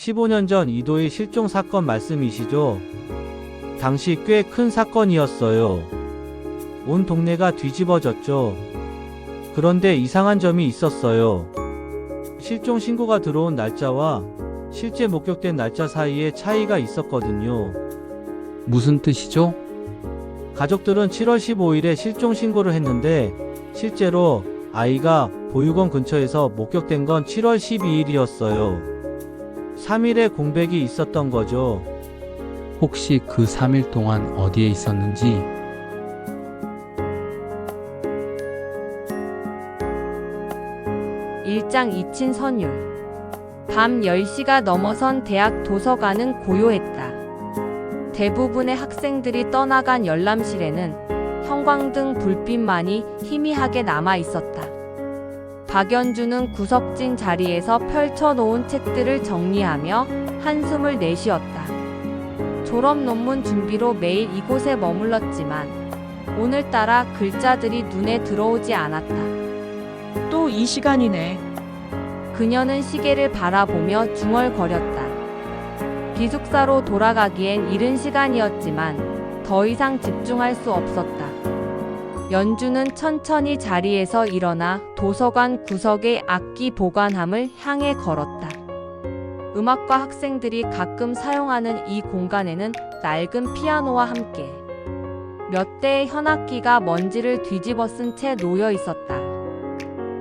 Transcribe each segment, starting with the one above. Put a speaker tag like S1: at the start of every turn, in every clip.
S1: 15년 전 이도희 실종 사건 말씀이시죠? 당시 꽤 큰 사건이었어요. 온 동네가 뒤집어졌죠. 그런데 이상한 점이 있었어요. 실종 신고가 들어온 날짜와 실제 목격된 날짜 사이에 차이가 있었거든요.
S2: 무슨 뜻이죠?
S1: 가족들은 7월 15일에 실종 신고를 했는데 실제로 아이가 보육원 근처에서 목격된 건 7월 12일이었어요. 3일의 공백이 있었던 거죠.
S2: 혹시 그 3일 동안 어디에 있었는지?
S3: 일장 이친 선율. 밤 10시가 넘어선 대학 도서관은 고요했다. 대부분의 학생들이 떠나간 열람실에는 형광등 불빛만이 희미하게 남아 있었다. 박연주는 구석진 자리에서 펼쳐놓은 책들을 정리하며 한숨을 내쉬었다. 졸업 논문 준비로 매일 이곳에 머물렀지만 오늘따라 글자들이 눈에 들어오지 않았다.
S4: 또 이 시간이네.
S3: 그녀는 시계를 바라보며 중얼거렸다. 기숙사로 돌아가기엔 이른 시간이었지만 더 이상 집중할 수 없었다. 연주는 천천히 자리에서 일어나 도서관 구석의 악기 보관함을 향해 걸었다. 음악과 학생들이 가끔 사용하는 이 공간에는 낡은 피아노와 함께 몇 대의 현악기가 먼지를 뒤집어 쓴 채 놓여 있었다.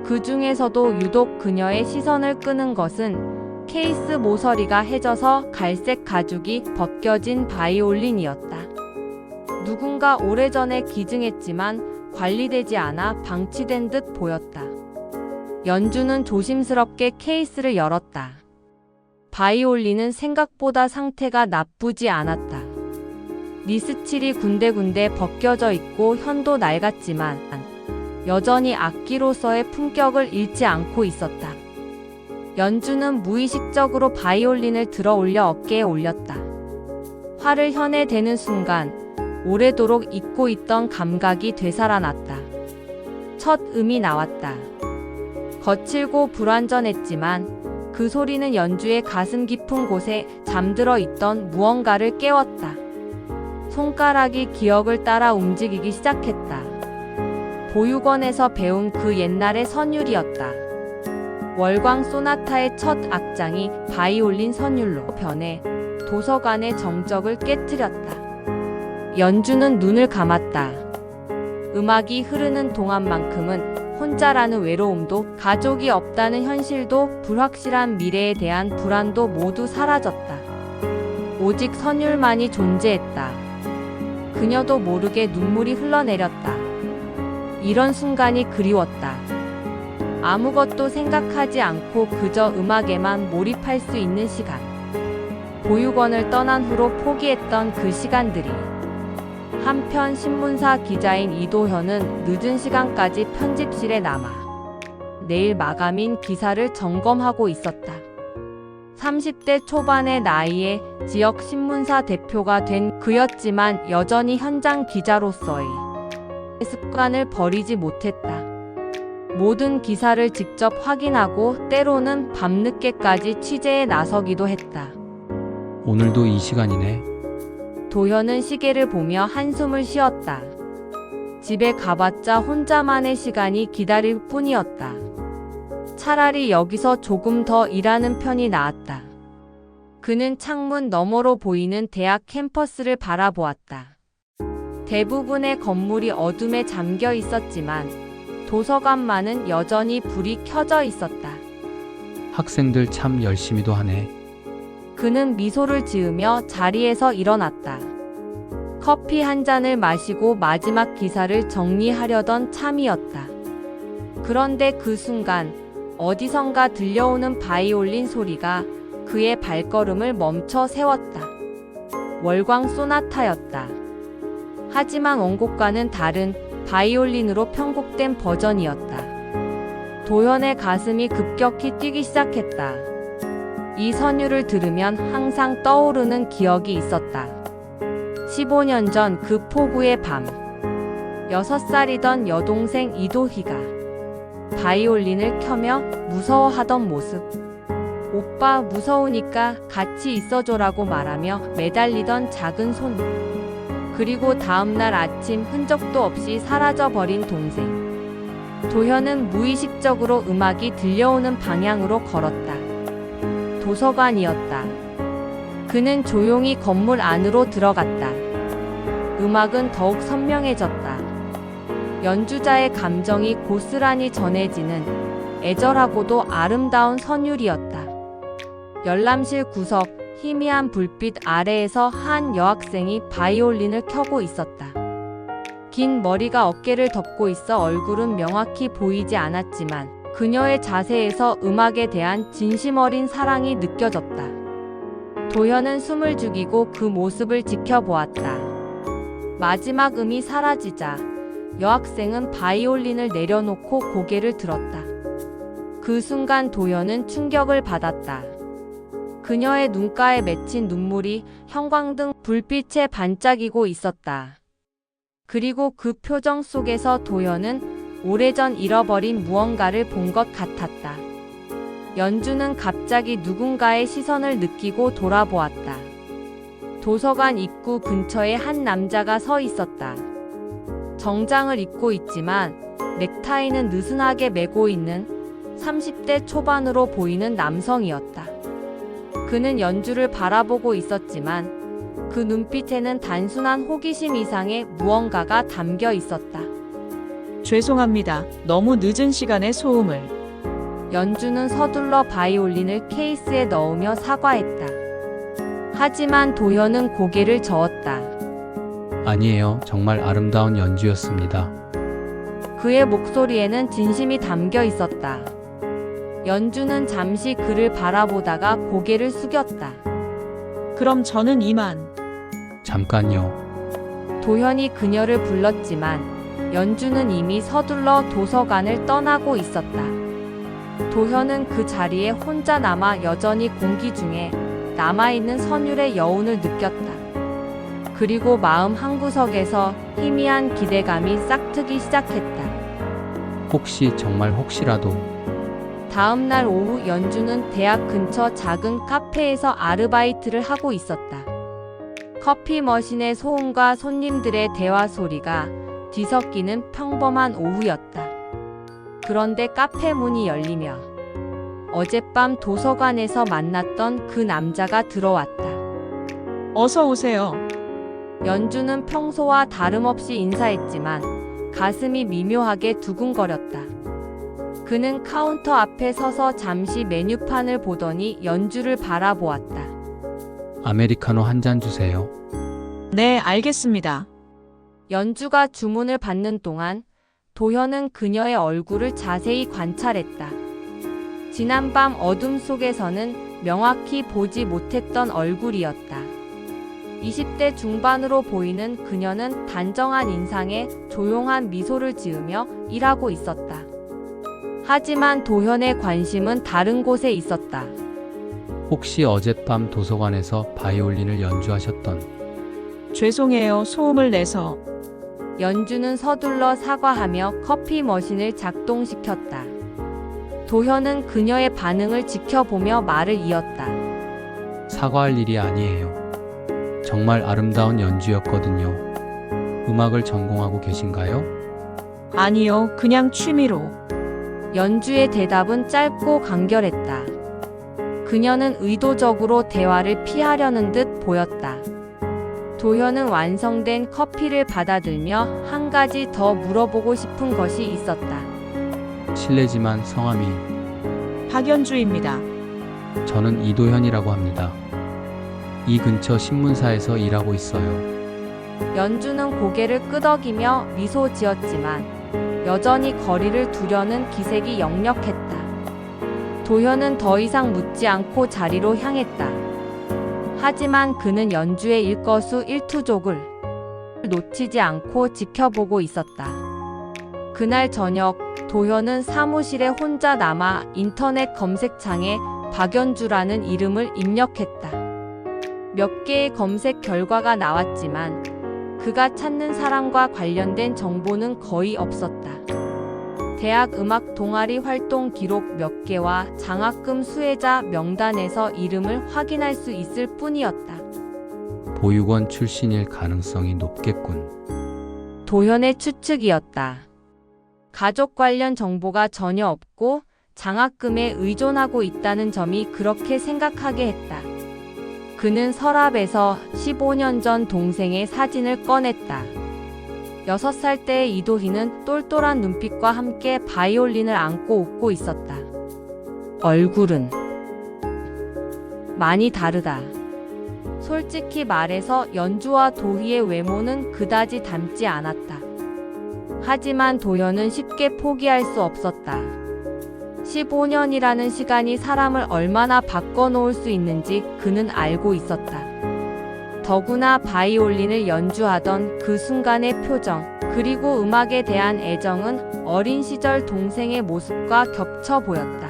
S3: 그 중에서도 유독 그녀의 시선을 끄는 것은 케이스 모서리가 해져서 갈색 가죽이 벗겨진 바이올린이었다. 누군가 오래전에 기증했지만 관리되지 않아 방치된 듯 보였다. 연주는 조심스럽게 케이스를 열었다. 바이올린은 생각보다 상태가 나쁘지 않았다. 니스칠이 군데군데 벗겨져 있고 현도 낡았지만 여전히 악기로서의 품격을 잃지 않고 있었다. 연주는 무의식적으로 바이올린을 들어 올려 어깨에 올렸다. 활을 현에 대는 순간 오래도록 잊고 있던 감각이 되살아났다. 첫 음이 나왔다. 거칠고 불완전했지만 그 소리는 연주의 가슴 깊은 곳에 잠들어 있던 무언가를 깨웠다. 손가락이 기억을 따라 움직이기 시작했다. 보육원에서 배운 그 옛날의 선율이었다. 월광 소나타의 첫 악장이 바이올린 선율로 변해 도서관의 정적을 깨뜨렸다. 연주는 눈을 감았다. 음악이 흐르는 동안만큼은 혼자라는 외로움도 가족이 없다는 현실도 불확실한 미래에 대한 불안도 모두 사라졌다. 오직 선율만이 존재했다. 그녀도 모르게 눈물이 흘러내렸다. 이런 순간이 그리웠다. 아무것도 생각하지 않고 그저 음악에만 몰입할 수 있는 시간. 보육원을 떠난 후로 포기했던 그 시간들이. 한편 신문사 기자인 이도현은 늦은 시간까지 편집실에 남아 내일 마감인 기사를 점검하고 있었다. 30대 초반의 나이에 지역 신문사 대표가 된 그였지만 여전히 현장 기자로서의 습관을 버리지 못했다. 모든 기사를 직접 확인하고 때로는 밤늦게까지 취재에 나서기도 했다.
S2: 오늘도 이 시간이네.
S3: 도현은 시계를 보며 한숨을 쉬었다. 집에 가봤자 혼자만의 시간이 기다릴 뿐이었다. 차라리 여기서 조금 더 일하는 편이 나았다. 그는 창문 너머로 보이는 대학 캠퍼스를 바라보았다. 대부분의 건물이 어둠에 잠겨 있었지만 도서관만은 여전히 불이 켜져 있었다.
S2: 학생들 참 열심히도 하네.
S3: 그는 미소를 지으며 자리에서 일어났다. 커피 한 잔을 마시고 마지막 기사를 정리하려던 참이었다. 그런데 그 순간 어디선가 들려오는 바이올린 소리가 그의 발걸음을 멈춰 세웠다. 월광 소나타였다. 하지만 원곡과는 다른 바이올린으로 편곡된 버전이었다. 도현의 가슴이 급격히 뛰기 시작했다. 이 선율을 들으면 항상 떠오르는 기억이 있었다. 15년 전 그 폭우의 밤. 6살이던 여동생 이도희가 바이올린을 켜며 무서워하던 모습. 오빠 무서우니까 같이 있어줘라고 말하며 매달리던 작은 손. 그리고 다음날 아침 흔적도 없이 사라져버린 동생. 도현은 무의식적으로 음악이 들려오는 방향으로 걸었다. 도서관이었다. 그는 조용히 건물 안으로 들어갔다. 음악은 더욱 선명해졌다. 연주자의 감정이 고스란히 전해지는 애절하고도 아름다운 선율이었다. 열람실 구석, 희미한 불빛 아래에서 한 여학생이 바이올린을 켜고 있었다. 긴 머리가 어깨를 덮고 있어 얼굴은 명확히 보이지 않았지만 그녀의 자세에서 음악에 대한 진심 어린 사랑이 느껴졌다. 도현은 숨을 죽이고 그 모습을 지켜보았다. 마지막 음이 사라지자 여학생은 바이올린을 내려놓고 고개를 들었다. 그 순간 도현은 충격을 받았다. 그녀의 눈가에 맺힌 눈물이 형광등 불빛에 반짝이고 있었다. 그리고 그 표정 속에서 도현은 오래전 잃어버린 무언가를 본 것 같았다. 연주는 갑자기 누군가의 시선을 느끼고 돌아보았다. 도서관 입구 근처에 한 남자가 서 있었다. 정장을 입고 있지만 넥타이는 느슨하게 매고 있는 30대 초반으로 보이는 남성이었다. 그는 연주를 바라보고 있었지만 그 눈빛에는 단순한 호기심 이상의 무언가가 담겨 있었다.
S4: 죄송합니다. 너무 늦은 시간에 소음을.
S3: 연주는 서둘러 바이올린을 케이스에 넣으며 사과했다. 하지만 도현은 고개를 저었다.
S2: 아니에요. 정말 아름다운 연주였습니다.
S3: 그의 목소리에는 진심이 담겨 있었다. 연주는 잠시 그를 바라보다가 고개를 숙였다.
S4: 그럼 저는 이만.
S2: 잠깐요.
S3: 도현이 그녀를 불렀지만 연주는 이미 서둘러 도서관을 떠나고 있었다. 도현은 그 자리에 혼자 남아 여전히 공기 중에 남아있는 선율의 여운을 느꼈다. 그리고 마음 한구석에서 희미한 기대감이 싹트기 시작했다.
S2: 혹시 정말 혹시라도
S3: 다음 날 오후 연주는 대학 근처 작은 카페에서 아르바이트를 하고 있었다. 커피 머신의 소음과 손님들의 대화 소리가 뒤섞이는 평범한 오후였다. 그런데 카페 문이 열리며 어젯밤 도서관에서 만났던 그 남자가 들어왔다.
S4: 어서 오세요.
S3: 연주는 평소와 다름없이 인사했지만 가슴이 미묘하게 두근거렸다. 그는 카운터 앞에 서서 잠시 메뉴판을 보더니 연주를 바라보았다.
S2: 아메리카노 한 잔 주세요.
S4: 네, 알겠습니다.
S3: 연주가 주문을 받는 동안 도현은 그녀의 얼굴을 자세히 관찰했다. 지난밤 어둠 속에서는 명확히 보지 못했던 얼굴이었다. 20대 중반으로 보이는 그녀는 단정한 인상에 조용한 미소를 지으며 일하고 있었다. 하지만 도현의 관심은 다른 곳에 있었다.
S2: 혹시 어젯밤 도서관에서 바이올린을 연주하셨던
S4: 죄송해요. 소음을 내서.
S3: 연주는 서둘러 사과하며 커피 머신을 작동시켰다. 도현은 그녀의 반응을 지켜보며 말을 이었다.
S2: 사과할 일이 아니에요. 정말 아름다운 연주였거든요. 음악을 전공하고 계신가요?
S4: 아니요, 그냥 취미로.
S3: 연주의 대답은 짧고 간결했다. 그녀는 의도적으로 대화를 피하려는 듯 보였다. 도현은 완성된 커피를 받아들며 한 가지 더 물어보고 싶은 것이 있었다.
S2: 실례지만 성함이
S4: 박연주입니다.
S2: 저는 이도현이라고 합니다. 이 근처 신문사에서 일하고 있어요.
S3: 연주는 고개를 끄덕이며 미소 지었지만 여전히 거리를 두려는 기색이 역력했다. 도현은 더 이상 묻지 않고 자리로 향했다. 하지만 그는 연주의 일거수일투족을 놓치지 않고 지켜보고 있었다. 그날 저녁 도현은 사무실에 혼자 남아 인터넷 검색창에 박연주라는 이름을 입력했다. 몇 개의 검색 결과가 나왔지만 그가 찾는 사람과 관련된 정보는 거의 없었다. 대학 음악 동아리 활동 기록 몇 개와 장학금 수혜자 명단에서 이름을 확인할 수 있을 뿐이었다.
S2: 보육원 출신일 가능성이 높겠군.
S3: 도현의 추측이었다. 가족 관련 정보가 전혀 없고 장학금에 의존하고 있다는 점이 그렇게 생각하게 했다. 그는 서랍에서 15년 전 동생의 사진을 꺼냈다. 6살 때의 이도희는 똘똘한 눈빛과 함께 바이올린을 안고 웃고 있었다. 얼굴은 많이 다르다. 솔직히 말해서 연주와 도희의 외모는 그다지 닮지 않았다. 하지만 도현은 쉽게 포기할 수 없었다. 15년이라는 시간이 사람을 얼마나 바꿔놓을 수 있는지 그는 알고 있었다. 더구나 바이올린을 연주하던 그 순간의 표정, 그리고 음악에 대한 애정은 어린 시절 동생의 모습과 겹쳐 보였다.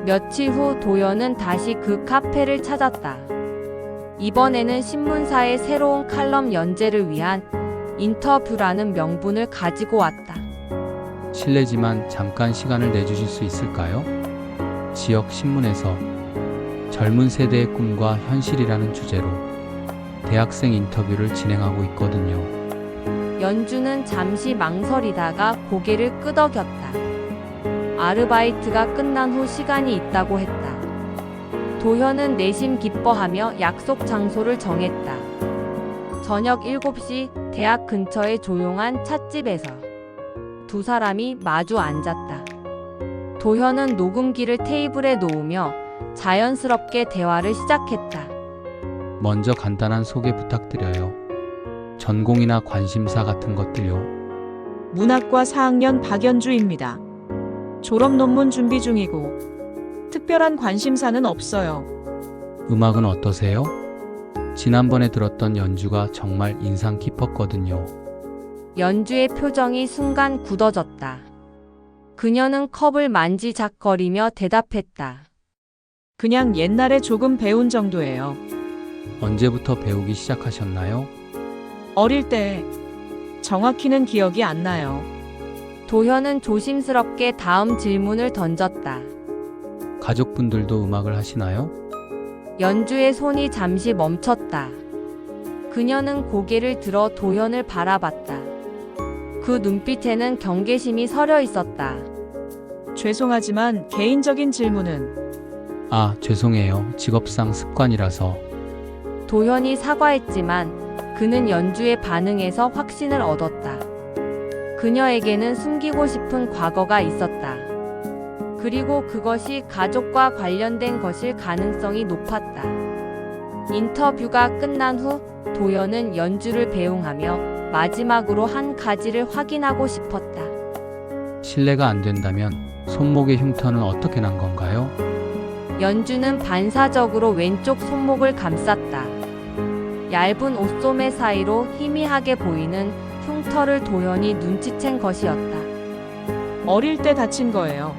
S3: 며칠 후 도현은 다시 그 카페를 찾았다. 이번에는 신문사의 새로운 칼럼 연재를 위한 인터뷰라는 명분을 가지고 왔다.
S2: 실례지만 잠깐 시간을 내주실 수 있을까요? 지역 신문에서 젊은 세대의 꿈과 현실이라는 주제로 대학생 인터뷰를 진행하고 있거든요.
S3: 연주는 잠시 망설이다가 고개를 끄덕였다. 아르바이트가 끝난 후 시간이 있다고 했다. 도현은 내심 기뻐하며 약속 장소를 정했다. 저녁 7시 대학 근처의 조용한 찻집에서 두 사람이 마주 앉았다. 도현은 녹음기를 테이블에 놓으며 자연스럽게 대화를 시작했다.
S2: 먼저 간단한 소개 부탁드려요. 전공이나 관심사 같은 것들요.
S4: 문학과 4학년 박연주입니다. 졸업 논문 준비 중이고 특별한 관심사는 없어요.
S2: 음악은 어떠세요? 지난번에 들었던 연주가 정말 인상 깊었거든요.
S3: 연주의 표정이 순간 굳어졌다. 그녀는 컵을 만지작거리며 대답했다.
S4: 그냥 옛날에 조금 배운 정도예요.
S2: 언제부터 배우기 시작하셨나요?
S4: 어릴 때 정확히는 기억이 안 나요.
S3: 도현은 조심스럽게 다음 질문을 던졌다.
S2: 가족분들도 음악을 하시나요?
S3: 연주의 손이 잠시 멈췄다. 그녀는 고개를 들어 도현을 바라봤다. 그 눈빛에는 경계심이 서려 있었다.
S4: 죄송하지만 개인적인 질문은
S2: 아, 죄송해요. 직업상 습관이라서.
S3: 도현이 사과했지만 그는 연주의 반응에서 확신을 얻었다. 그녀에게는 숨기고 싶은 과거가 있었다. 그리고 그것이 가족과 관련된 것일 가능성이 높았다. 인터뷰가 끝난 후 도현은 연주를 배웅하며 마지막으로 한 가지를 확인하고 싶었다.
S2: 실례가 안 된다면 손목의 흉터는 어떻게 난 건가요?
S3: 연주는 반사적으로 왼쪽 손목을 감쌌다. 얇은 옷소매 사이로 희미하게 보이는 흉터를 도현이 눈치챈 것이었다.
S4: 어릴 때 다친 거예요.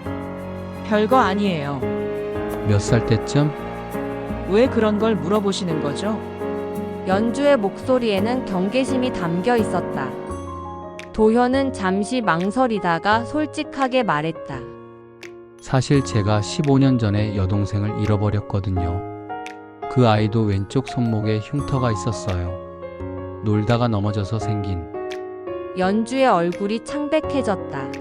S4: 별거 아니에요.
S2: 몇 살 때쯤?
S4: 왜 그런 걸 물어보시는 거죠?
S3: 연주의 목소리에는 경계심이 담겨 있었다. 도현은 잠시 망설이다가 솔직하게 말했다.
S2: 사실 제가 15년 전에 여동생을 잃어버렸거든요. 그 아이도 왼쪽 손목에 흉터가 있었어요. 놀다가 넘어져서 생긴.
S3: 연주의 얼굴이 창백해졌다.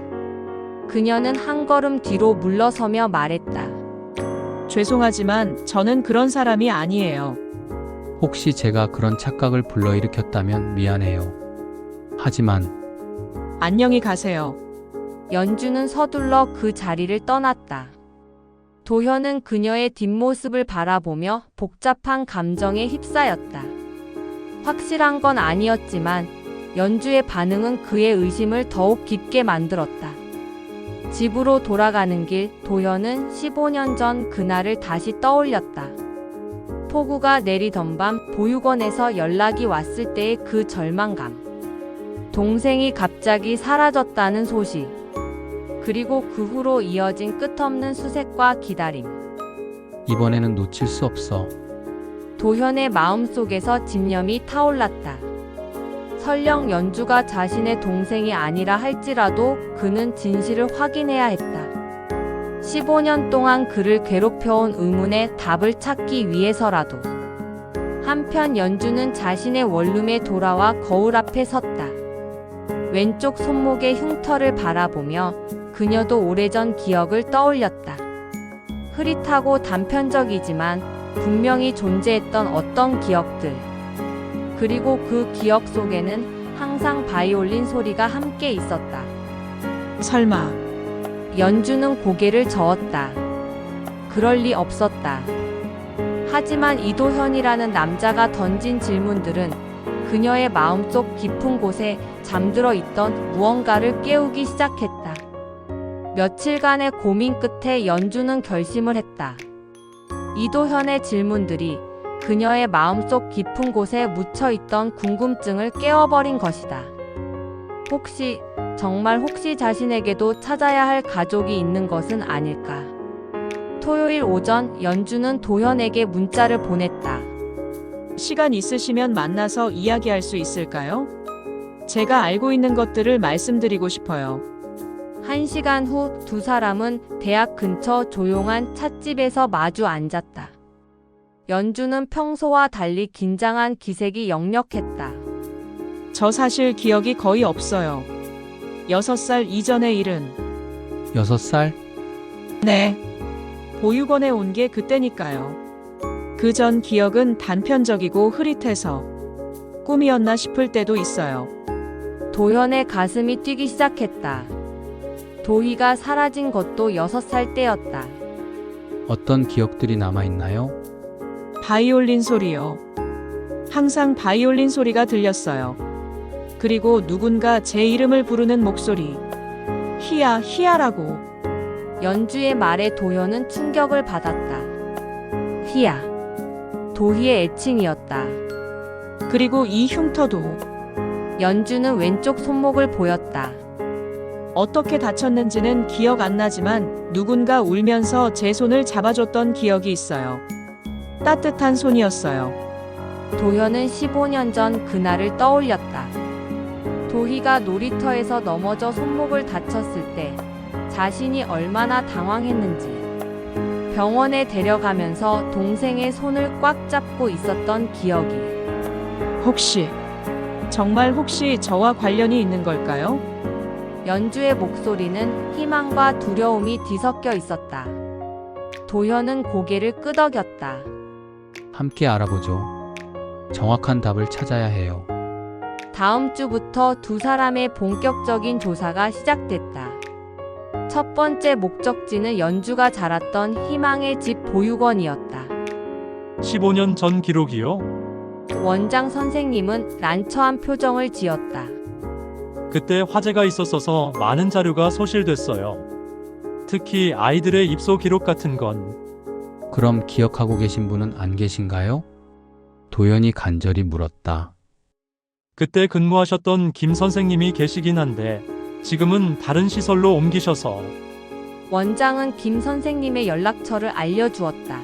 S3: 그녀는 한 걸음 뒤로 물러서며 말했다.
S4: 죄송하지만 저는 그런 사람이 아니에요.
S2: 혹시 제가 그런 착각을 불러일으켰다면 미안해요. 하지만
S4: 안녕히 가세요.
S3: 연주는 서둘러 그 자리를 떠났다. 도현은 그녀의 뒷모습을 바라보며 복잡한 감정에 휩싸였다. 확실한 건 아니었지만 연주의 반응은 그의 의심을 더욱 깊게 만들었다. 집으로 돌아가는 길 도현은 15년 전 그날을 다시 떠올렸다. 폭우가 내리던 밤 보육원에서 연락이 왔을 때의 그 절망감. 동생이 갑자기 사라졌다는 소식. 그리고 그 후로 이어진 끝없는 수색과 기다림.
S2: 이번에는 놓칠 수 없어.
S3: 도현의 마음속에서 집념이 타올랐다. 설령 연주가 자신의 동생이 아니라 할지라도 그는 진실을 확인해야 했다. 15년 동안 그를 괴롭혀온 의문의 답을 찾기 위해서라도. 한편 연주는 자신의 원룸에 돌아와 거울 앞에 섰다. 왼쪽 손목의 흉터를 바라보며 그녀도 오래전 기억을 떠올렸다. 흐릿하고 단편적이지만 분명히 존재했던 어떤 기억들. 그리고 그 기억 속에는 항상 바이올린 소리가 함께 있었다.
S4: 설마
S3: 연주는 고개를 저었다. 그럴 리 없었다. 하지만 이도현이라는 남자가 던진 질문들은 그녀의 마음속 깊은 곳에 잠들어 있던 무언가를 깨우기 시작했다. 며칠간의 고민 끝에 연주는 결심을 했다. 이도현의 질문들이 그녀의 마음속 깊은 곳에 묻혀있던 궁금증을 깨워버린 것이다. 정말 혹시 자신에게도 찾아야 할 가족이 있는 것은 아닐까? 토요일 오전 연주는 도현에게 문자를 보냈다.
S4: 시간 있으시면 만나서 이야기할 수 있을까요? 제가 알고 있는 것들을 말씀드리고 싶어요.
S3: 1시간 후 두 사람은 대학 근처 조용한 찻집에서 마주 앉았다. 연주는 평소와 달리 긴장한 기색이 역력했다.
S4: 저 사실 기억이 거의 없어요. 6살 이전의 일은.
S2: 6살?
S4: 네. 보육원에 온 게 그때니까요. 그 전 기억은 단편적이고 흐릿해서 꿈이었나 싶을 때도 있어요.
S3: 도현의 가슴이 뛰기 시작했다. 도희가 사라진 것도 6살 때였다.
S2: 어떤 기억들이 남아있나요?
S4: 바이올린 소리요. 항상 바이올린 소리가 들렸어요. 그리고 누군가 제 이름을 부르는 목소리. 희야, 희야라고.
S3: 연주의 말에 도현은 충격을 받았다. 희야. 도희의 애칭이었다.
S4: 그리고 이 흉터도.
S3: 연주는 왼쪽 손목을 보였다.
S4: 어떻게 다쳤는지는 기억 안 나지만 누군가 울면서 제 손을 잡아줬던 기억이 있어요. 따뜻한 손이었어요.
S3: 도현은 15년 전 그날을 떠올렸다. 도희가 놀이터에서 넘어져 손목을 다쳤을 때 자신이 얼마나 당황했는지. 병원에 데려가면서 동생의 손을 꽉 잡고 있었던 기억이.
S4: 정말 혹시 저와 관련이 있는 걸까요?
S3: 연주의 목소리는 희망과 두려움이 뒤섞여 있었다. 도현은 고개를 끄덕였다.
S2: 함께 알아보죠. 정확한 답을 찾아야 해요.
S3: 다음 주부터 두 사람의 본격적인 조사가 시작됐다. 첫 번째 목적지는 연주가 자랐던 희망의 집 보육원이었다.
S5: 15년 전 기록이요?
S3: 원장 선생님은 난처한 표정을 지었다.
S5: 그때 화재가 있었어서 많은 자료가 소실됐어요. 특히 아이들의 입소 기록 같은 건.
S2: 그럼 기억하고 계신 분은 안 계신가요? 도연이 간절히 물었다.
S5: 그때 근무하셨던 김 선생님이 계시긴 한데 지금은 다른 시설로 옮기셔서.
S3: 원장은 김 선생님의 연락처를 알려주었다.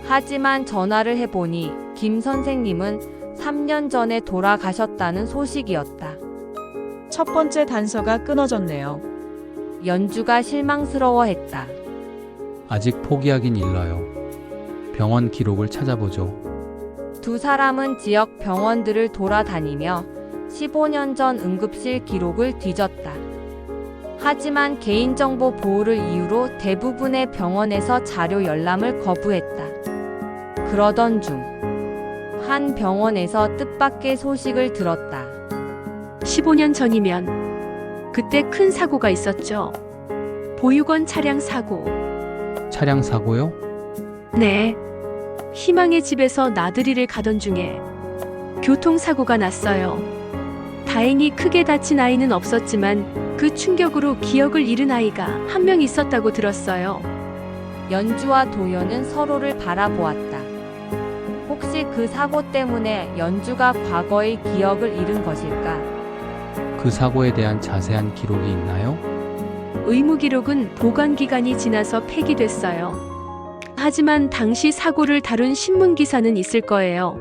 S3: 하지만 전화를 해보니 김 선생님은 3년 전에 돌아가셨다는 소식이었다.
S4: 첫 번째 단서가 끊어졌네요.
S3: 연주가 실망스러워했다.
S2: 아직 포기하긴 일러요. 병원 기록을 찾아보죠.
S3: 두 사람은 지역 병원들을 돌아다니며 15년 전 응급실 기록을 뒤졌다. 하지만 개인정보 보호를 이유로 대부분의 병원에서 자료 열람을 거부했다. 그러던 중 한 병원에서 뜻밖의 소식을 들었다.
S6: 15년 전이면 그때 큰 사고가 있었죠. 보육원 차량 사고.
S2: 차량 사고요?
S6: 네. 희망의 집에서 나들이를 가던 중에 교통사고가 났어요. 다행히 크게 다친 아이는 없었지만 그 충격으로 기억을 잃은 아이가 한 명 있었다고 들었어요.
S3: 연주와 도현은 서로를 바라보았다. 혹시 그 사고 때문에 연주가 과거의 기억을 잃은 것일까?
S2: 그 사고에 대한 자세한 기록이 있나요?
S6: 의무 기록은 보관 기간이 지나서 폐기됐어요. 하지만 당시 사고를 다룬 신문 기사는 있을 거예요.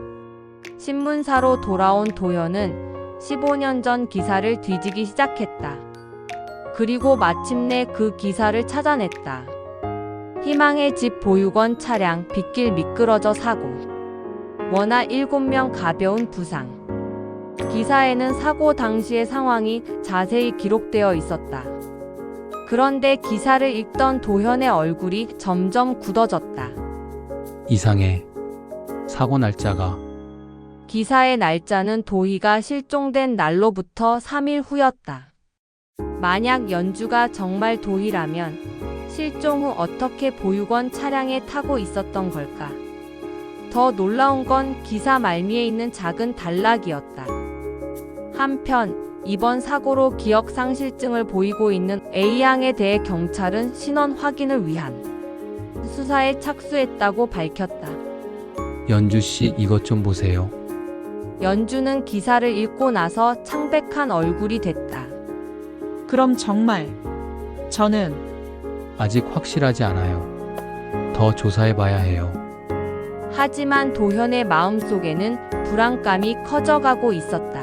S3: 신문사로 돌아온 도현은 15년 전 기사를 뒤지기 시작했다. 그리고 마침내 그 기사를 찾아냈다. 희망의 집 보육원 차량 빗길 미끄러져 사고. 원아 7명 가벼운 부상. 기사에는 사고 당시의 상황이 자세히 기록되어 있었다. 그런데 기사를 읽던 도현의 얼굴이 점점 굳어졌다.
S2: 이상해. 사고 날짜가
S3: 기사의 날짜는 도희가 실종된 날로부터 3일 후였다. 만약 연주가 정말 도희라면 실종 후 어떻게 보육원 차량에 타고 있었던 걸까? 더 놀라운 건 기사 말미에 있는 작은 단락이었다. 한편 이번 사고로 기억상실증을 보이고 있는 A양에 대해 경찰은 신원 확인을 위한 수사에 착수했다고 밝혔다.
S2: 연주 씨 이것 좀 보세요.
S3: 연주는 기사를 읽고 나서 창백한 얼굴이 됐다.
S4: 그럼 정말 저는
S2: 아직 확실하지 않아요. 더 조사해 봐야 해요.
S3: 하지만 도현의 마음속에는 불안감이 커져가고 있었다.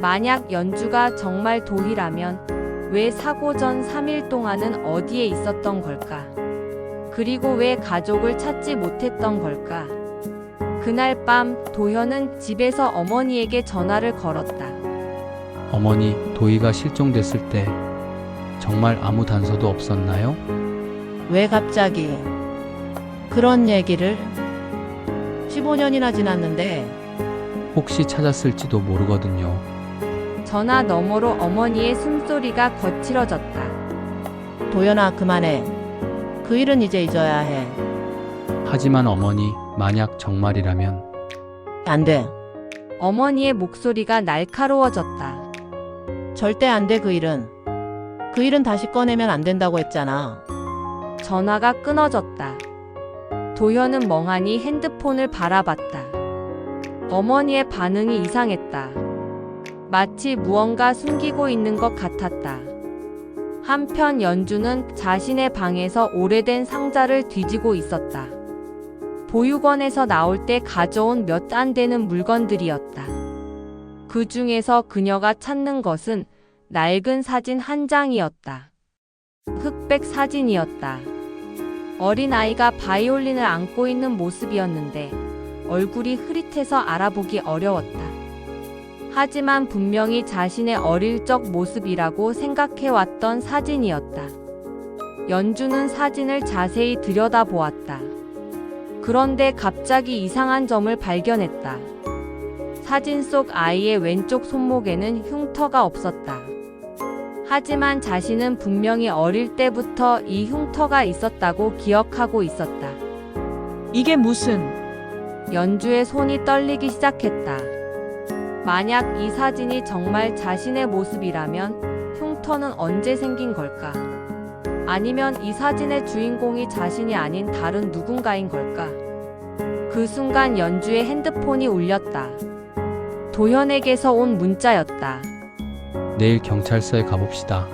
S3: 만약 연주가 정말 도희라면 왜 사고 전 3일 동안은 어디에 있었던 걸까? 그리고 왜 가족을 찾지 못했던 걸까? 그날 밤 도현은 집에서 어머니에게 전화를 걸었다.
S2: 어머니, 도희가 실종됐을 때 정말 아무 단서도 없었나요?
S7: 왜 갑자기 그런 얘기를? 15년이나 지났는데
S2: 혹시 찾았을지도 모르거든요.
S3: 전화 너머로 어머니의 숨소리가 거칠어졌다.
S7: 도연아 그만해. 그 일은 이제 잊어야 해.
S2: 하지만 어머니, 만약 정말이라면
S7: 안 돼.
S3: 어머니의 목소리가 날카로워졌다.
S7: 절대 안 돼 그 일은. 그 일은 다시 꺼내면 안 된다고 했잖아.
S3: 전화가 끊어졌다. 도현은 멍하니 핸드폰을 바라봤다. 어머니의 반응이 이상했다. 마치 무언가 숨기고 있는 것 같았다. 한편 연주는 자신의 방에서 오래된 상자를 뒤지고 있었다. 보육원에서 나올 때 가져온 몇 안 되는 물건들이었다. 그 중에서 그녀가 찾는 것은 낡은 사진 한 장이었다. 흑백 사진이었다. 어린아이가 바이올린을 안고 있는 모습이었는데 얼굴이 흐릿해서 알아보기 어려웠다. 하지만 분명히 자신의 어릴 적 모습이라고 생각해왔던 사진이었다. 연주는 사진을 자세히 들여다보았다. 그런데 갑자기 이상한 점을 발견했다. 사진 속 아이의 왼쪽 손목에는 흉터가 없었다. 하지만 자신은 분명히 어릴 때부터 이 흉터가 있었다고 기억하고 있었다.
S4: 이게 무슨
S3: 연주의 손이 떨리기 시작했다. 만약 이 사진이 정말 자신의 모습이라면 흉터는 언제 생긴 걸까? 아니면 이 사진의 주인공이 자신이 아닌 다른 누군가인 걸까? 그 순간 연주의 핸드폰이 울렸다. 도현에게서 온 문자였다.
S2: 내일 경찰서에 가봅시다.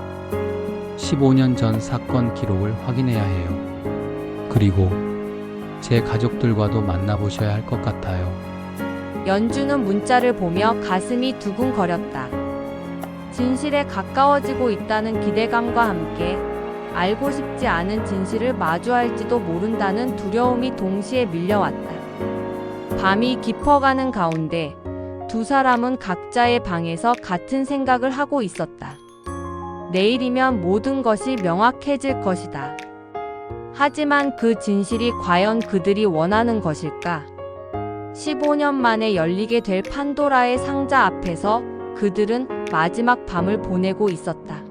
S2: 15년 전 사건 기록을 확인해야 해요. 그리고 제 가족들과도 만나보셔야 할 것 같아요.
S3: 연주는 문자를 보며 가슴이 두근거렸다. 진실에 가까워지고 있다는 기대감과 함께 알고 싶지 않은 진실을 마주할지도 모른다는 두려움이 동시에 밀려왔다. 밤이 깊어가는 가운데 두 사람은 각자의 방에서 같은 생각을 하고 있었다. 내일이면 모든 것이 명확해질 것이다. 하지만 그 진실이 과연 그들이 원하는 것일까? 15년 만에 열리게 될 판도라의 상자 앞에서 그들은 마지막 밤을 보내고 있었다.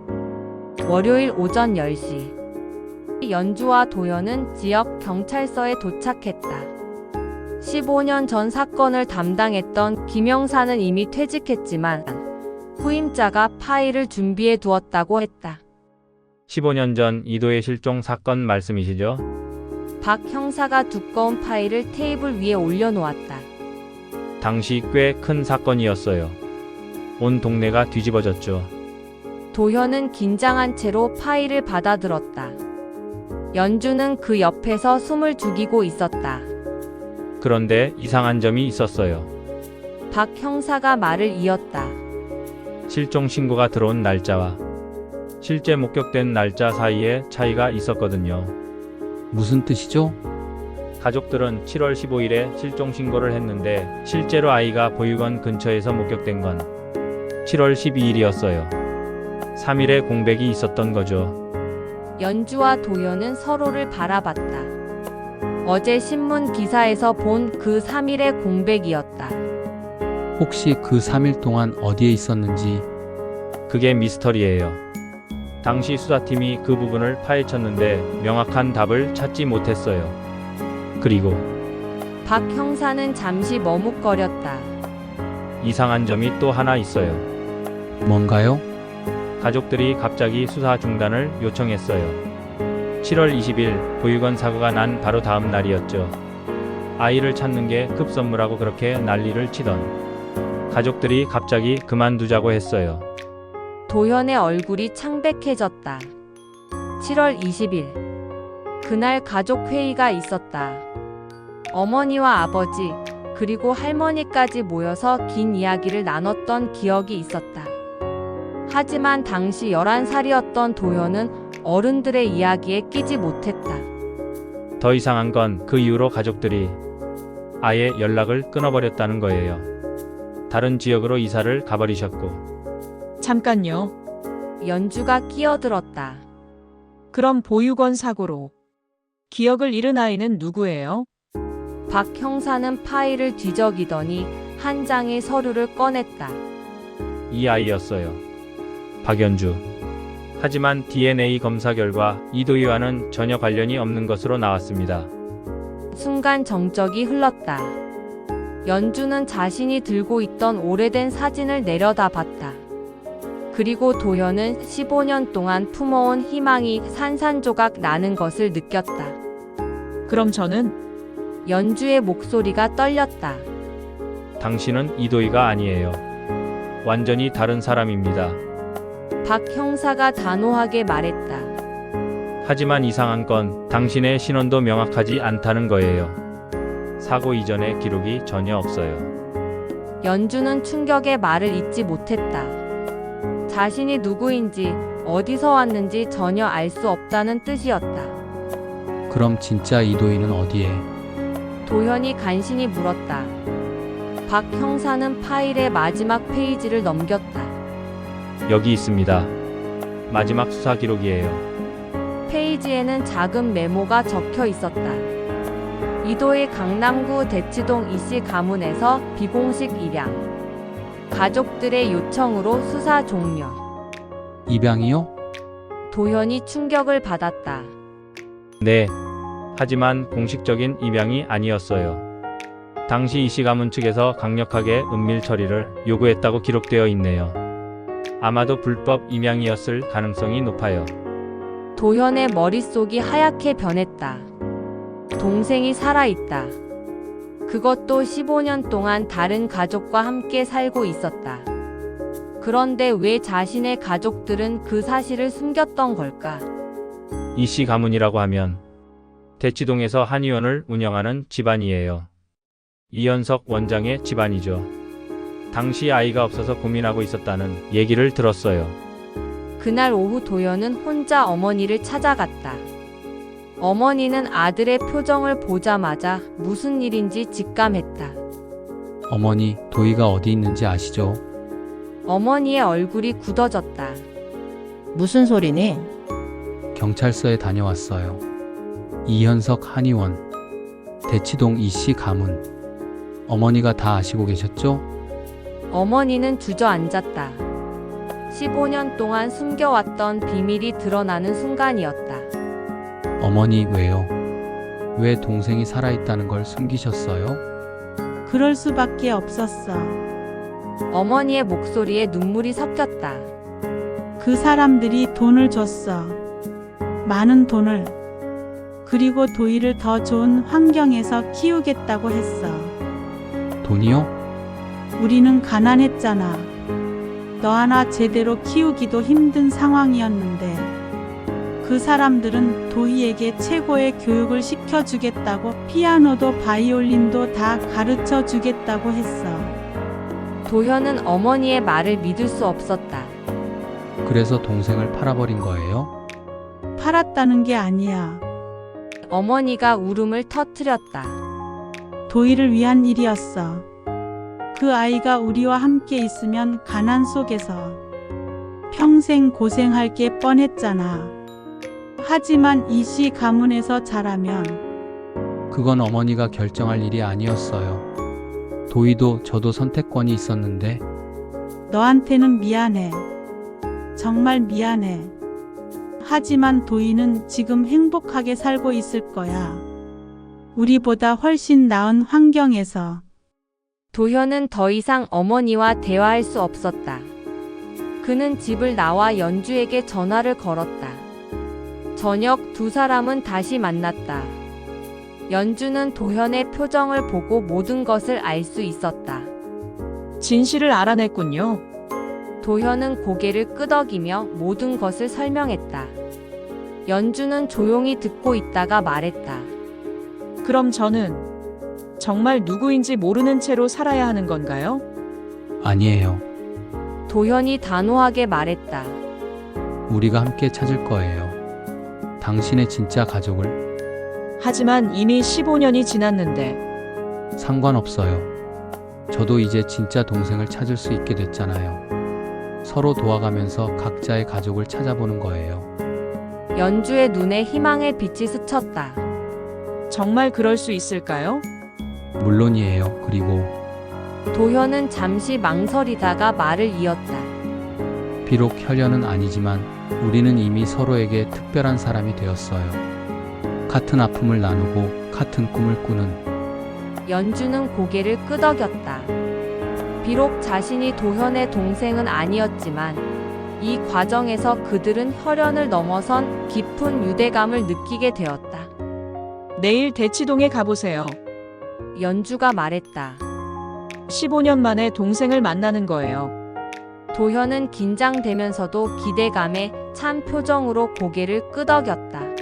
S3: 월요일 오전 10시. 연주와 도현은 지역 경찰서에 도착했다. 15년 전 사건을 담당했던 김영사는 이미 퇴직했지만 후임자가 파일을 준비해 두었다고 했다.
S8: 15년 전 이도의 실종 사건 말씀이시죠?
S3: 박 형사가 두꺼운 파일을 테이블 위에 올려놓았다.
S8: 당시 꽤 큰 사건이었어요. 온 동네가 뒤집어졌죠.
S3: 도현은 긴장한 채로 파일을 받아들었다. 연주는 그 옆에서 숨을 죽이고 있었다.
S8: 그런데 이상한 점이 있었어요.
S3: 박 형사가 말을 이었다.
S8: 실종 신고가 들어온 날짜와 실제 목격된 날짜 사이에 차이가 있었거든요.
S2: 무슨 뜻이죠?
S8: 가족들은 7월 15일에 실종 신고를 했는데 실제로 아이가 보육원 근처에서 목격된 건 7월 12일이었어요. 3일에 공백이 있었던 거죠.
S3: 연주와 도현은 서로를 바라봤다. 어제 신문 기사에서 본 그 3일의 공백이었다.
S2: 혹시 그 3일 동안 어디에 있었는지
S8: 그게 미스터리예요. 당시 수사팀이 그 부분을 파헤쳤는데 명확한 답을 찾지 못했어요. 그리고
S3: 박 형사는 잠시 머뭇거렸다.
S8: 이상한 점이 또 하나 있어요.
S2: 뭔가요?
S8: 가족들이 갑자기 수사 중단을 요청했어요. 7월 20일 보육원 사고가 난 바로 다음 날이었죠. 아이를 찾는 게 급선무라고 그렇게 난리를 치던 가족들이 갑자기 그만두자고 했어요.
S3: 도현의 얼굴이 창백해졌다. 7월 20일. 그날 가족 회의가 있었다. 어머니와 아버지, 그리고 할머니까지 모여서 긴 이야기를 나눴던 기억이 있었다. 하지만 당시 11살이었던 도현은 어른들의 이야기에 끼지 못했다.
S8: 더 이상한 건 그 이후로 가족들이 아예 연락을 끊어버렸다는 거예요. 다른 지역으로 이사를 가버리셨고.
S4: 잠깐요.
S3: 연주가 끼어들었다.
S4: 그럼 보육원 사고로 기억을 잃은 아이는 누구예요?
S3: 박 형사는 파일을 뒤적이더니 한 장의 서류를 꺼냈다.
S8: 이 아이였어요. 박연주. 하지만 DNA 검사 결과 이도희와는 전혀 관련이 없는 것으로 나왔습니다.
S3: 순간 정적이 흘렀다. 연주는 자신이 들고 있던 오래된 사진을 내려다봤다. 그리고 도현은 15년 동안 품어온 희망이 산산조각 나는 것을 느꼈다.
S4: 그럼 저는
S3: 연주의 목소리가 떨렸다.
S8: 당신은 이도희가 아니에요. 완전히 다른 사람입니다.
S3: 박 형사가 단호하게 말했다.
S8: 하지만 이상한 건 당신의 신원도 명확하지 않다는 거예요. 사고 이전의 기록이 전혀 없어요.
S3: 연주는 충격의 말을 잇지 못했다. 자신이 누구인지 어디서 왔는지 전혀 알 수 없다는 뜻이었다.
S2: 그럼 진짜 이도희는 어디에?
S3: 도현이 간신히 물었다. 박 형사는 파일의 마지막 페이지를 넘겼다.
S8: 여기 있습니다. 마지막 수사 기록이에요.
S3: 페이지에는 작은 메모가 적혀 있었다. 이도희 강남구 대치동 이씨 가문에서 비공식 입양. 가족들의 요청으로 수사 종료.
S2: 입양이요?
S3: 도현이 충격을 받았다.
S8: 네. 하지만 공식적인 입양이 아니었어요. 당시 이씨 가문 측에서 강력하게 은밀 처리를 요구했다고 기록되어 있네요. 아마도 불법 입양이었을 가능성이 높아요.
S3: 도현의 머릿속이 하얗게 변했다. 동생이 살아있다. 그것도 15년 동안 다른 가족과 함께 살고 있었다. 그런데 왜 자신의 가족들은 그 사실을 숨겼던 걸까?
S8: 이씨 가문이라고 하면 대치동에서 한의원을 운영하는 집안이에요. 이현석 원장의 집안이죠. 당시 아이가 없어서 고민하고 있었다는 얘기를 들었어요.
S3: 그날 오후 도현은 혼자 어머니를 찾아갔다. 어머니는 아들의 표정을 보자마자 무슨 일인지 직감했다.
S2: 어머니, 도희가 어디 있는지 아시죠?
S3: 어머니의 얼굴이 굳어졌다.
S7: 무슨 소리니?
S2: 경찰서에 다녀왔어요. 이현석 한의원, 대치동 이씨 가문. 어머니가 다 아시고 계셨죠?
S3: 어머니는 주저앉았다. 15년 동안 숨겨왔던 비밀이 드러나는 순간이었다.
S2: 어머니, 왜요? 왜 동생이 살아있다는 걸 숨기셨어요?
S9: 그럴 수밖에 없었어.
S3: 어머니의 목소리에 눈물이 섞였다.
S9: 그 사람들이 돈을 줬어. 많은 돈을. 그리고 도희를 더 좋은 환경에서 키우겠다고 했어.
S2: 돈이요?
S9: 우리는 가난했잖아. 너 하나 제대로 키우기도 힘든 상황이었는데 그 사람들은 도희에게 최고의 교육을 시켜주겠다고 피아노도 바이올린도 다 가르쳐 주겠다고 했어.
S3: 도현은 어머니의 말을 믿을 수 없었다.
S2: 그래서 동생을 팔아버린 거예요?
S9: 팔았다는 게 아니야.
S3: 어머니가 울음을 터뜨렸다.
S9: 도희를 위한 일이었어. 그 아이가 우리와 함께 있으면 가난 속에서 평생 고생할 게 뻔했잖아. 하지만 이씨 가문에서 자라면
S2: 그건 어머니가 결정할 일이 아니었어요. 도희도 저도 선택권이 있었는데
S9: 너한테는 미안해. 정말 미안해. 하지만 도희는 지금 행복하게 살고 있을 거야. 우리보다 훨씬 나은 환경에서.
S3: 도현은 더 이상 어머니와 대화할 수 없었다. 그는 집을 나와 연주에게 전화를 걸었다. 저녁 두 사람은 다시 만났다. 연주는 도현의 표정을 보고 모든 것을 알 수 있었다.
S4: 진실을 알아냈군요.
S3: 도현은 고개를 끄덕이며 모든 것을 설명했다. 연주는 조용히 듣고 있다가 말했다.
S4: 그럼 저는 정말 누구인지 모르는 채로 살아야 하는 건가요?
S2: 아니에요.
S3: 도현이 단호하게 말했다.
S2: 우리가 함께 찾을 거예요. 당신의 진짜 가족을.
S4: 하지만 이미 15년이 지났는데
S2: 상관없어요. 저도 이제 진짜 동생을 찾을 수 있게 됐잖아요. 서로 도와가면서 각자의 가족을 찾아보는 거예요.
S3: 연주의 눈에 희망의 빛이 스쳤다.
S4: 정말 그럴 수 있을까요?
S2: 물론이에요. 그리고
S3: 도현은 잠시 망설이다가 말을 이었다.
S2: 비록 혈연은 아니지만 우리는 이미 서로에게 특별한 사람이 되었어요. 같은 아픔을 나누고 같은 꿈을 꾸는.
S3: 연주는 고개를 끄덕였다. 비록 자신이 도현의 동생은 아니었지만 이 과정에서 그들은 혈연을 넘어선 깊은 유대감을 느끼게 되었다.
S4: 내일 대치동에 가보세요.
S3: 연주가 말했다.
S4: 15년 만에 동생을 만나는 거예요.
S3: 도현은 긴장되면서도 기대감에 찬 표정으로 고개를 끄덕였다.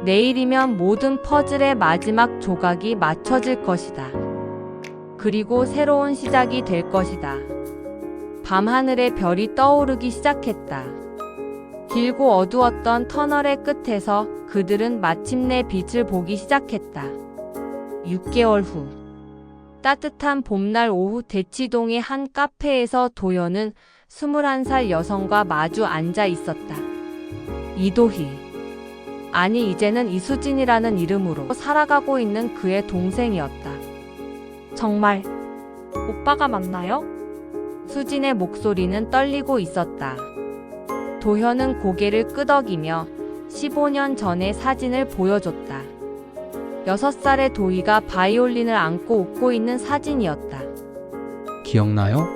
S3: 내일이면 모든 퍼즐의 마지막 조각이 맞춰질 것이다. 그리고 새로운 시작이 될 것이다. 밤하늘에 별이 떠오르기 시작했다. 길고 어두웠던 터널의 끝에서 그들은 마침내 빛을 보기 시작했다. 6개월 후 따뜻한 봄날 오후 대치동의 한 카페에서 도현은 21살 여성과 마주 앉아 있었다. 이도희. 아니 이제는 이수진이라는 이름으로 살아가고 있는 그의 동생이었다. 정말 오빠가 맞나요? 수진의 목소리는 떨리고 있었다. 도현은 고개를 끄덕이며 15년 전의 사진을 보여줬다. 6살의 도희가 바이올린을 안고 웃고 있는 사진이었다.
S2: 기억나요?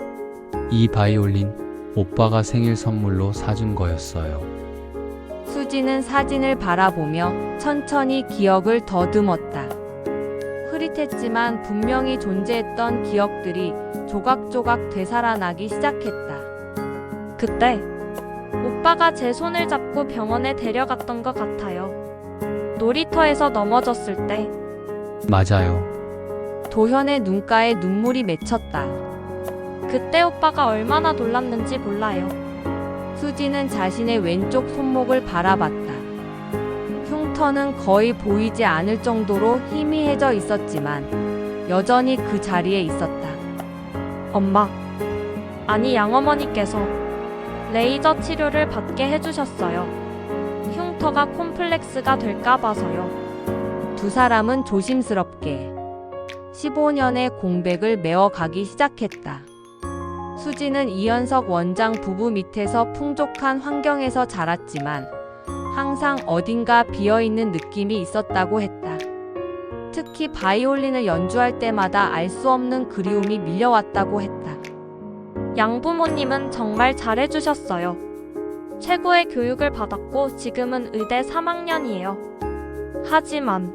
S2: 이 바이올린 오빠가 생일 선물로 사준 거였어요.
S3: 수지는 사진을 바라보며 천천히 기억을 더듬었다. 흐릿했지만 분명히 존재했던 기억들이 조각조각 되살아나기 시작했다. 그때 오빠가 제 손을 잡고 병원에 데려갔던 것 같아요. 놀이터에서 넘어졌을 때.
S2: 맞아요.
S3: 도현의 눈가에 눈물이 맺혔다. 그때 오빠가 얼마나 놀랐는지 몰라요. 수지는 자신의 왼쪽 손목을 바라봤다. 흉터는 거의 보이지 않을 정도로 희미해져 있었지만 여전히 그 자리에 있었다. 엄마, 아니 양어머니께서 레이저 치료를 받게 해주셨어요. 흉터가 콤플렉스가 될까 봐서요. 두 사람은 조심스럽게 15년의 공백을 메워가기 시작했다. 수지는 이현석 원장 부부 밑에서 풍족한 환경에서 자랐지만 항상 어딘가 비어있는 느낌이 있었다고 했다. 특히 바이올린을 연주할 때마다 알 수 없는 그리움이 밀려왔다고 했다. 양부모님은 정말 잘해주셨어요. 최고의 교육을 받았고 지금은 의대 3학년이에요. 하지만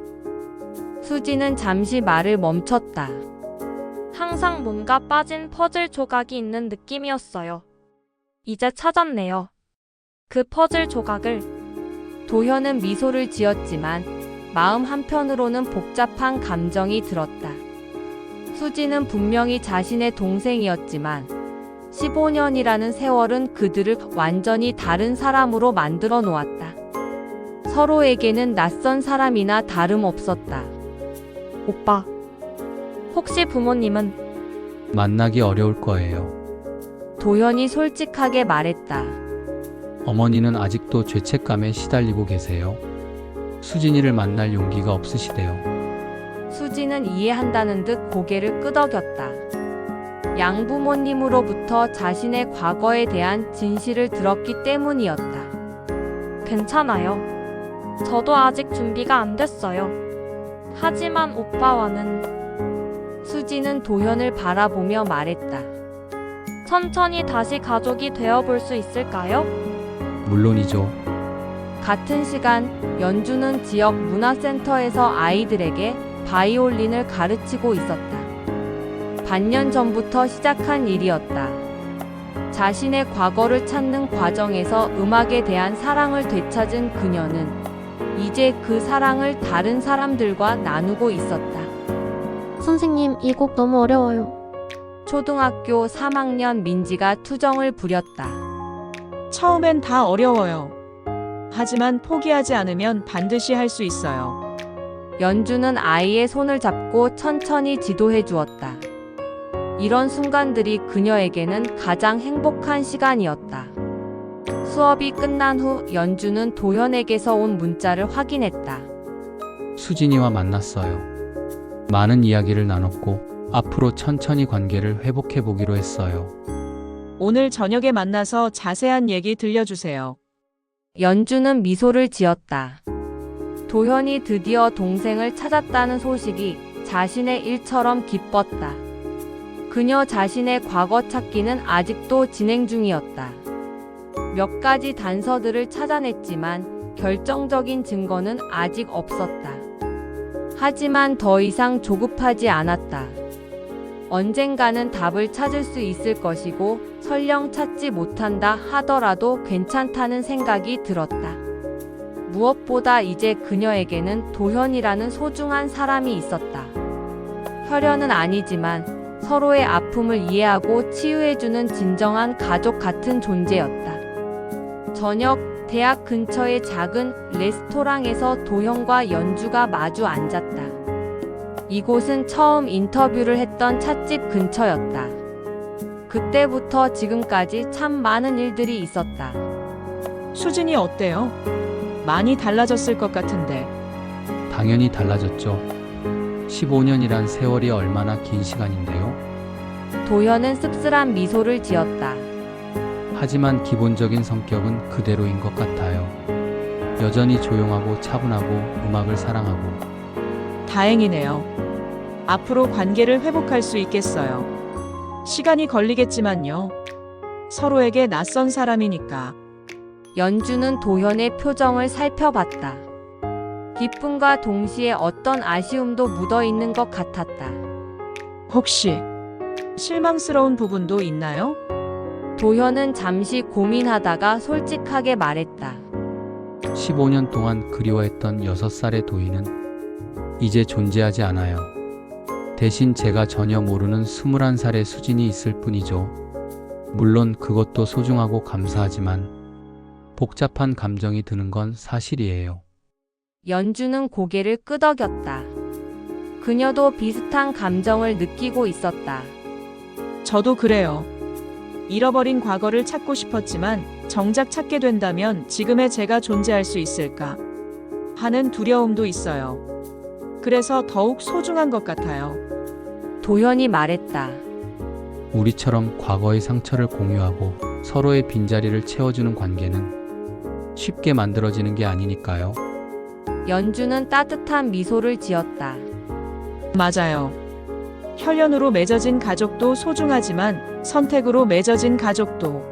S3: 수지는 잠시 말을 멈췄다. 항상 뭔가 빠진 퍼즐 조각이 있는 느낌이었어요. 이제 찾았네요. 그 퍼즐 조각을. 도현은 미소를 지었지만 마음 한편으로는 복잡한 감정이 들었다. 수진은 분명히 자신의 동생이었지만 15년이라는 세월은 그들을 완전히 다른 사람으로 만들어 놓았다. 서로에게는 낯선 사람이나 다름없었다.
S10: 오빠, 혹시 부모님은?
S2: 만나기 어려울 거예요.
S3: 도현이 솔직하게 말했다.
S2: 어머니는 아직도 죄책감에 시달리고 계세요. 수진이를 만날 용기가 없으시대요.
S3: 수진은 이해한다는 듯 고개를 끄덕였다. 양부모님으로부터 자신의 과거에 대한 진실을 들었기 때문이었다.
S10: 괜찮아요. 저도 아직 준비가 안 됐어요. 하지만 오빠와는.
S3: 수진은 도현을 바라보며 말했다.
S10: 천천히 다시 가족이 되어볼 수 있을까요?
S2: 물론이죠.
S3: 같은 시간 연주는 지역 문화센터에서 아이들에게 바이올린을 가르치고 있었다. 반년 전부터 시작한 일이었다. 자신의 과거를 찾는 과정에서 음악에 대한 사랑을 되찾은 그녀는 이제 그 사랑을 다른 사람들과 나누고 있었다.
S11: 선생님, 이 곡 너무 어려워요.
S3: 초등학교 3학년 민지가 투정을 부렸다.
S4: 처음엔 다 어려워요. 하지만 포기하지 않으면 반드시 할 수 있어요.
S3: 연주는 아이의 손을 잡고 천천히 지도해 주었다. 이런 순간들이 그녀에게는 가장 행복한 시간이었다. 수업이 끝난 후 연주는 도현에게서 온 문자를 확인했다.
S2: 수진이와 만났어요. 많은 이야기를 나눴고 앞으로 천천히 관계를 회복해 보기로 했어요.
S4: 오늘 저녁에 만나서 자세한 얘기 들려주세요.
S3: 연주는 미소를 지었다. 도현이 드디어 동생을 찾았다는 소식이 자신의 일처럼 기뻤다. 그녀 자신의 과거 찾기는 아직도 진행 중이었다. 몇 가지 단서들을 찾아냈지만 결정적인 증거는 아직 없었다. 하지만 더 이상 조급하지 않았다. 언젠가는 답을 찾을 수 있을 것이고 설령 찾지 못한다 하더라도 괜찮다는 생각이 들었다. 무엇보다 이제 그녀에게는 도현이라는 소중한 사람이 있었다. 혈연은 아니지만 서로의 아픔을 이해하고 치유해주는 진정한 가족 같은 존재였다. 저녁, 대학 근처의 작은 레스토랑에서 도현과 연주가 마주 앉았다. 이곳은 처음 인터뷰를 했던 찻집 근처였다. 그때부터 지금까지 참 많은 일들이 있었다.
S4: 수진이 어때요? 많이 달라졌을 것 같은데.
S2: 당연히 달라졌죠. 15년이란 세월이 얼마나 긴 시간인데요.
S3: 도현은 씁쓸한 미소를 지었다.
S2: 하지만 기본적인 성격은 그대로인 것 같아요. 여전히 조용하고 차분하고 음악을 사랑하고.
S4: 다행이네요. 앞으로 관계를 회복할 수 있겠어요. 시간이 걸리겠지만요. 서로에게 낯선 사람이니까.
S3: 연주는 도현의 표정을 살펴봤다. 기쁨과 동시에 어떤 아쉬움도 묻어 있는 것 같았다.
S4: 혹시 실망스러운 부분도 있나요?
S3: 도현은 잠시 고민하다가 솔직하게 말했다.
S2: 15년 동안 그리워했던 6살의 도희는 이제 존재하지 않아요. 대신 제가 전혀 모르는 21살의 수진이 있을 뿐이죠. 물론 그것도 소중하고 감사하지만 복잡한 감정이 드는 건 사실이에요.
S3: 연주는 고개를 끄덕였다. 그녀도 비슷한 감정을 느끼고 있었다.
S4: 저도 그래요. 잃어버린 과거를 찾고 싶었지만 정작 찾게 된다면 지금의 제가 존재할 수 있을까 하는 두려움도 있어요. 그래서 더욱 소중한 것 같아요.
S3: 도현이 말했다.
S2: 우리처럼 과거의 상처를 공유하고 서로의 빈자리를 채워주는 관계는 쉽게 만들어지는 게 아니니까요.
S3: 연주는 따뜻한 미소를 지었다.
S4: 맞아요. 혈연으로 맺어진 가족도 소중하지만 선택으로 맺어진 가족도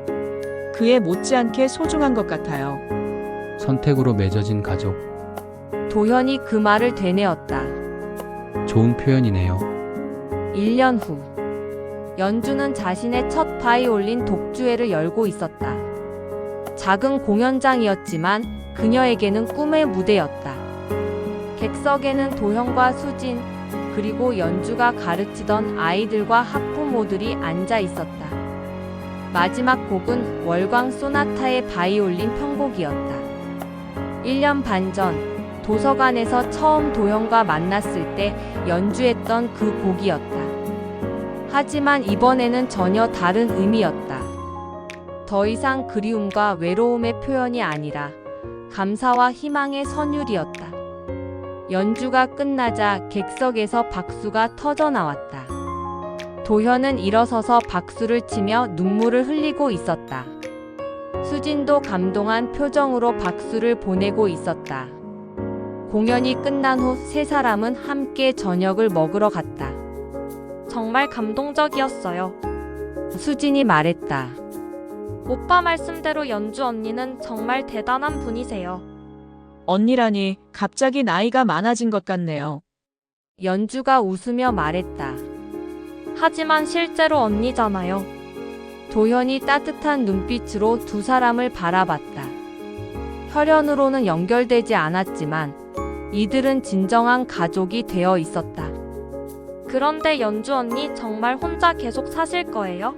S4: 그에 못지않게 소중한 것 같아요.
S2: 선택으로 맺어진 가족.
S3: 도현이 그 말을 되뇌었다.
S2: 좋은 표현이네요.
S3: 1년 후 연주는 자신의 첫 바이올린 독주회를 열고 있었다. 작은 공연장이었지만 그녀에게는 꿈의 무대였다. 객석에는 도현과 수진, 그리고 연주가 가르치던 아이들과 학부모들이 앉아 있었다. 마지막 곡은 월광 소나타의 바이올린 편곡이었다. 1년 반 전 도서관에서 처음 도현과 만났을 때 연주했던 그 곡이었다. 하지만 이번에는 전혀 다른 의미였다. 더 이상 그리움과 외로움의 표현이 아니라 감사와 희망의 선율이었다. 연주가 끝나자 객석에서 박수가 터져 나왔다. 도현은 일어서서 박수를 치며 눈물을 흘리고 있었다. 수진도 감동한 표정으로 박수를 보내고 있었다. 공연이 끝난 후 세 사람은 함께 저녁을 먹으러 갔다.
S10: 정말 감동적이었어요.
S3: 수진이 말했다.
S10: 오빠 말씀대로 연주 언니는 정말 대단한 분이세요.
S4: 언니라니 갑자기 나이가 많아진 것 같네요.
S3: 연주가 웃으며 말했다.
S10: 하지만 실제로 언니잖아요.
S3: 도현이 따뜻한 눈빛으로 두 사람을 바라봤다. 혈연으로는 연결되지 않았지만 이들은 진정한 가족이 되어 있었다.
S10: 그런데 연주 언니 정말 혼자 계속 사실 거예요?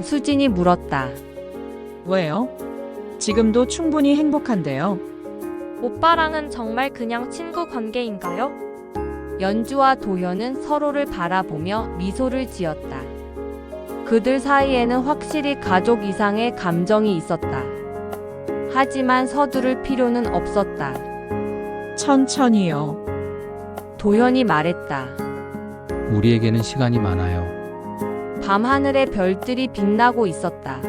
S3: 수진이 물었다.
S4: 왜요? 지금도 충분히 행복한데요.
S10: 오빠랑은 정말 그냥 친구 관계인가요?
S3: 연주와 도현은 서로를 바라보며 미소를 지었다. 그들 사이에는 확실히 가족 이상의 감정이 있었다. 하지만 서두를 필요는 없었다.
S4: 천천히요.
S3: 도현이 말했다.
S2: 우리에게는 시간이 많아요.
S3: 밤하늘에 별들이 빛나고 있었다.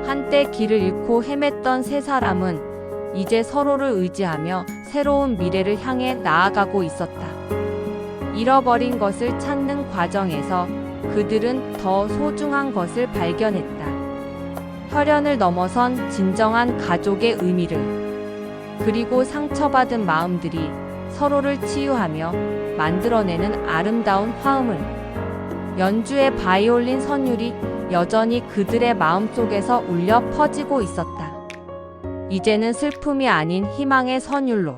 S3: 한때 길을 잃고 헤맸던 세 사람은 이제 서로를 의지하며 새로운 미래를 향해 나아가고 있었다. 잃어버린 것을 찾는 과정에서 그들은 더 소중한 것을 발견했다. 혈연을 넘어선 진정한 가족의 의미를. 그리고 상처받은 마음들이 서로를 치유하며 만들어내는 아름다운 화음을. 연주의 바이올린 선율이 여전히 그들의 마음속에서 울려 퍼지고 있었다. 이제는 슬픔이 아닌 희망의 선율로.